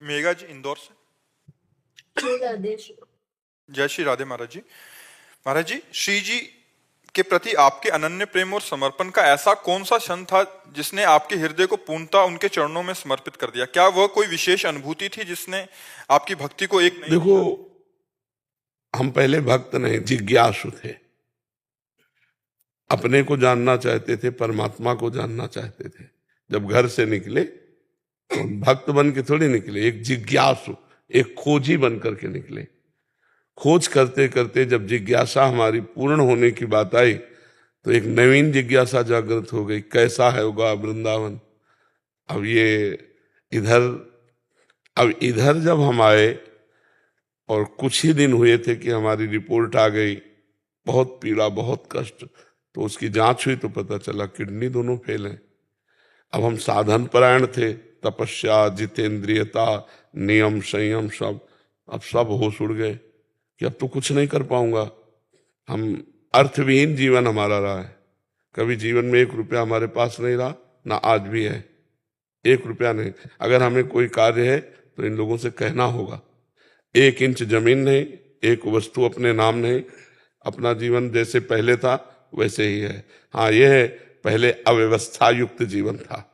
मेघा जी इंदौर से। जय श्री राधे महाराज जी। महाराज जी, श्री जी के प्रति आपके अनन्य प्रेम और समर्पण का ऐसा कौन सा क्षण था जिसने आपके हृदय को पूर्णतः उनके चरणों में समर्पित कर दिया? क्या वह कोई विशेष अनुभूति थी जिसने आपकी भक्ति को एक नई देखो, हम पहले भक्त नहीं, जिज्ञासु थे। अपने को जानना चाहते थे, परमात्मा को जानना चाहते थे। जब घर से निकले तो भक्त बन के थोड़ी निकले, एक जिज्ञासु, एक खोजी बन करके निकले। खोज करते करते जब जिज्ञासा हमारी पूर्ण होने की बात आई तो एक नवीन जिज्ञासा जागृत हो गई, कैसा है होगा वृंदावन। अब इधर जब हम आए और कुछ ही दिन हुए थे कि हमारी रिपोर्ट आ गई, बहुत पीड़ा, बहुत कष्ट। तो उसकी जांच हुई तो पता चला किडनी दोनों फेल हैं। अब हम साधन परायण थे, तपस्या, जितेंद्रियता, नियम, संयम, अब सब होश उड़ गए कि अब तो कुछ नहीं कर पाऊंगा। हम अर्थविहीन जीवन हमारा रहा है। कभी जीवन में 1 रुपया हमारे पास नहीं रहा, ना आज भी है। 1 रुपया नहीं। अगर हमें कोई कार्य है तो इन लोगों से कहना होगा। 1 इंच जमीन नहीं, 1 वस्तु अपने नाम नहीं। अपना जीवन जैसे पहले था वैसे ही है। हाँ, यह है, पहले अव्यवस्था युक्त जीवन था,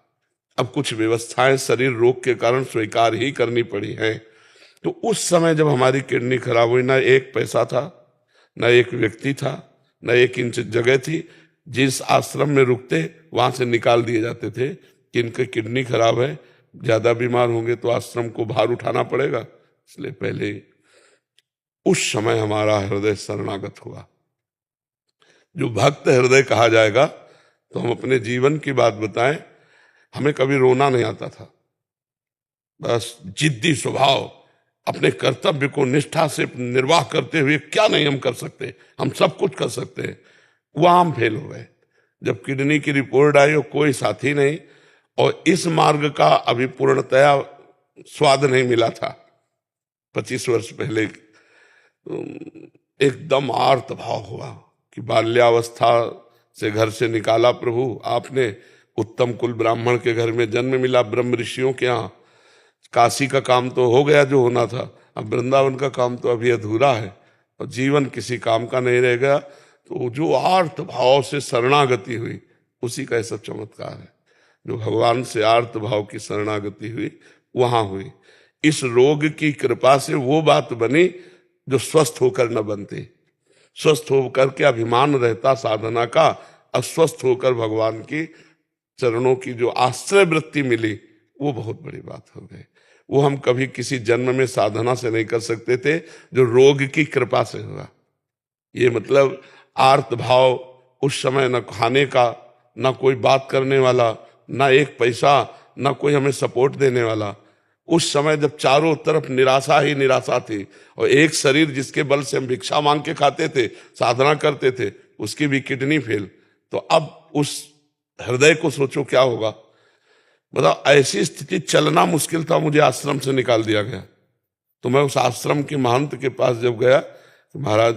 अब कुछ व्यवस्थाएं शरीर रोग के कारण स्वीकार ही करनी पड़ी हैं। तो उस समय जब हमारी किडनी खराब हुई, ना 1 पैसा था, ना 1 व्यक्ति था, ना 1 इंच जगह थी। जिस आश्रम में रुकते वहां से निकाल दिए जाते थे कि इनकी किडनी खराब है, ज्यादा बीमार होंगे तो आश्रम को भार उठाना पड़ेगा। इसलिए पहले उस समय हमारा हृदय शरणागत हुआ। जो भक्त हृदय कहा जाएगा, तो हम अपने जीवन की बात बताएं, हमें कभी रोना नहीं आता था। बस जिद्दी स्वभाव, अपने कर्तव्य को निष्ठा से निर्वाह करते हुए क्या नहीं हम कर सकते, हम सब कुछ कर सकते हैं। वहां हम फेल हो गए। जब किडनी की रिपोर्ट आई और कोई साथी नहीं, और इस मार्ग का अभी पूर्णतया स्वाद नहीं मिला था। 25 वर्ष पहले एकदम आर्त भाव हुआ कि बाल्यावस्था से घर से निकाला प्रभु आपने, उत्तम कुल ब्राह्मण के घर में जन्म मिला, ब्रह्म ऋषियों के यहाँ। काशी का काम तो हो गया जो होना था, अब वृंदावन का काम तो अभी अधूरा है, और जीवन किसी काम का नहीं रह गया। तो जो आर्त भाव से शरणागति हुई, उसी का ऐसा चमत्कार है। जो भगवान से आर्त भाव की शरणागति हुई, वहां हुई। इस रोग की कृपा से वो बात बनी जो स्वस्थ होकर न बनती। स्वस्थ होकर के अभिमान रहता साधना का, अस्वस्थ होकर भगवान की चरणों की जो आश्रय वृत्ति मिली, वो बहुत बड़ी बात हो गई। वो हम कभी किसी जन्म में साधना से नहीं कर सकते थे, जो रोग की कृपा से हुआ। ये मतलब आर्त भाव, उस समय न खाने का, न कोई बात करने वाला, न 1 पैसा, न कोई हमें सपोर्ट देने वाला। उस समय जब चारों तरफ निराशा ही निराशा थी, और एक शरीर जिसके बल से हम भिक्षा मांग के खाते थे, साधना करते थे, उसकी भी किडनी फेल। तो अब उस हृदय को सोचो क्या होगा। मतलब ऐसी स्थिति, चलना मुश्किल था, मुझे आश्रम से निकाल दिया गया। तो मैं उस आश्रम के महंत के पास जब गया, तो महाराज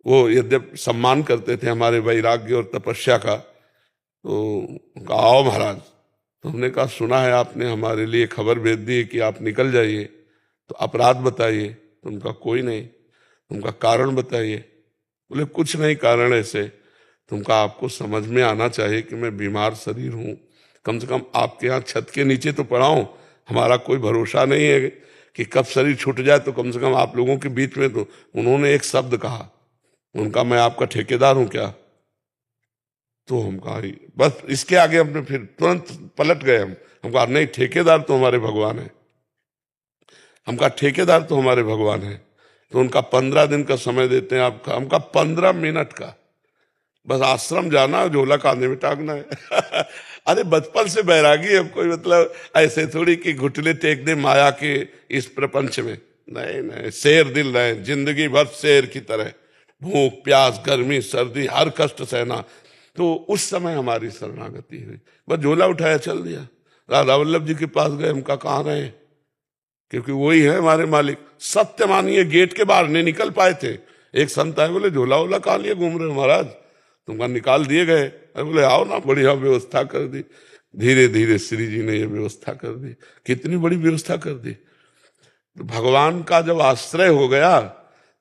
वो यद्यप सम्मान करते थे हमारे वैराग्य और तपस्या का, तो कहा आओ महाराज। तो हमने कहा सुना है आपने हमारे लिए खबर भेज दी है कि आप निकल जाइए, तो अपराध बताइए। तो उनका कोई नहीं। उनका कारण बताइए। बोले कुछ नहीं कारण ऐसे, तुमका आपको समझ में आना चाहिए कि मैं बीमार शरीर हूं, कम से कम आपके यहाँ छत के नीचे तो पड़ा हूं। हमारा कोई भरोसा नहीं है कि कब शरीर छूट जाए, तो कम से कम आप लोगों के बीच में तो। उन्होंने एक शब्द कहा, उनका मैं आपका ठेकेदार हूं क्या? तो हम कहा बस, इसके आगे हमने फिर तुरंत पलट गए। हम कहा नहीं, ठेकेदार तो हमारे भगवान है। हम कहा ठेकेदार तो हमारे भगवान है। तो उनका 15 दिन का समय देते हैं आपका। हमका 15 मिनट का, बस आश्रम जाना, झोला कांधे में टांगना है। अरे बचपन से बैरागी है कोई, मतलब ऐसे थोड़ी कि घुटने टेक दे माया के इस प्रपंच में। नहीं नहीं, शेर दिल रहे, जिंदगी भर शेर की तरह, भूख प्यास गर्मी सर्दी हर कष्ट सहना। तो उस समय हमारी शरणागति हुई, बस झोला उठाया चल दिया। राधा वल्लभ जी के पास गए, हमका कहाँ रहे, क्योंकि वही है हमारे मालिक। सत्य मानिए, गेट के बाहर नहीं निकल पाए थे। एक संत आए, बोले झोला वोला कहाँ लिए घूम रहे हो महाराज, तुमका निकाल दिए गए। अरे बोले आओ ना, बढ़िया व्यवस्था कर दी। धीरे धीरे श्री जी ने यह व्यवस्था कर दी। कितनी बड़ी व्यवस्था कर दी। तो भगवान का जब आश्रय हो गया,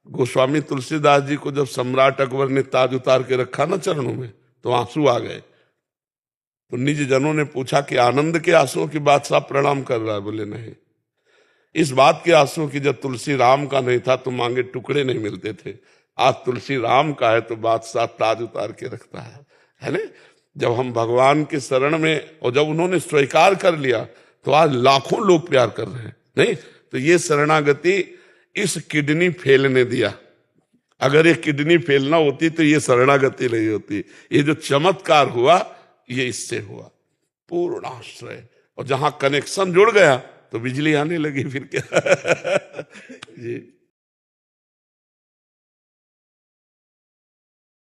गोस्वामी तुलसीदास जी को जब सम्राट अकबर ने ताज उतार के रखा ना चरणों में, तो आंसू आ गए। तो निज जनों ने पूछा कि आनंद के आंसुओं की बादशाह प्रणाम कर रहा है? बोले नहीं, इस बात के आंसुओं की जब तुलसी राम का नहीं था तो मांगे टुकड़े नहीं मिलते थे। आज तुलसी राम का है तो बादशाह ताज उतार के रखता है ना। जब हम भगवान के शरण में, और जब उन्होंने स्वीकार कर लिया, तो आज लाखों लोग प्यार कर रहे हैं। नहीं तो ये शरणागति इस किडनी फेल ने दिया। अगर ये किडनी फेल ना होती तो ये शरणागति नहीं होती। ये जो चमत्कार हुआ ये इससे हुआ, पूर्ण आश्रय। और जहां कनेक्शन जुड़ गया तो बिजली आने लगी फिर क्या। जी।